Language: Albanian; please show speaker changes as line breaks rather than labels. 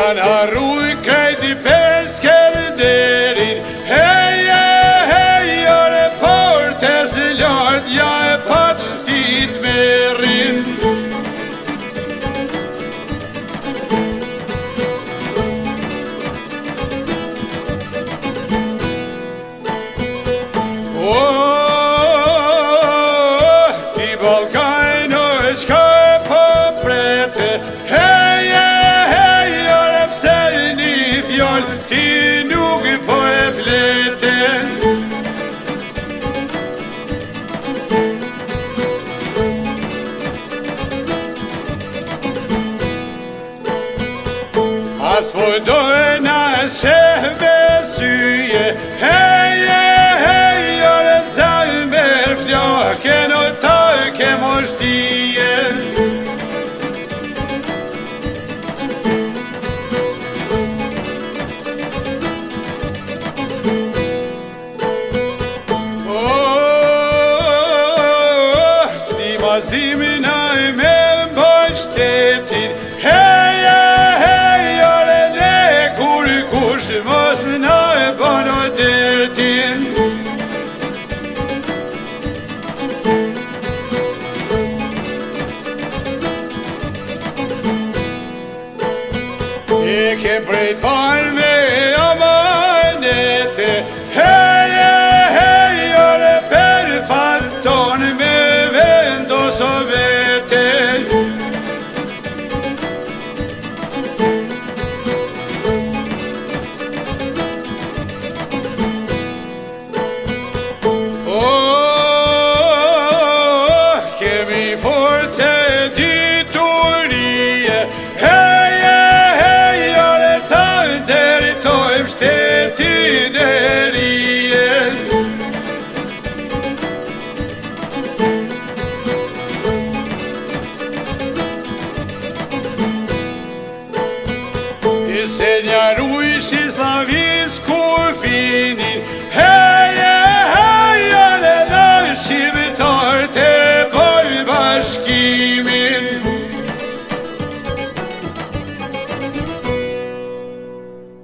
kanë harruj krejti peskelderin. Heje, ore portes lart, ja e pat shtit me rrin. Ti Balkano qka po prete, heje, ore pse një fjoll ti nuk po e flete. As po dojna shehve syje, heje, ore zalmer flake në ta ke moshtije. Ti mazdimin aj me mboj shtetin, heje, ore ne kur kush mos na e bano dertin. E kem prejt ban me amanete, heje, ore per fanton me vendoso vete. Kemi force diturie, heje, ore ta deritojmë shtetin e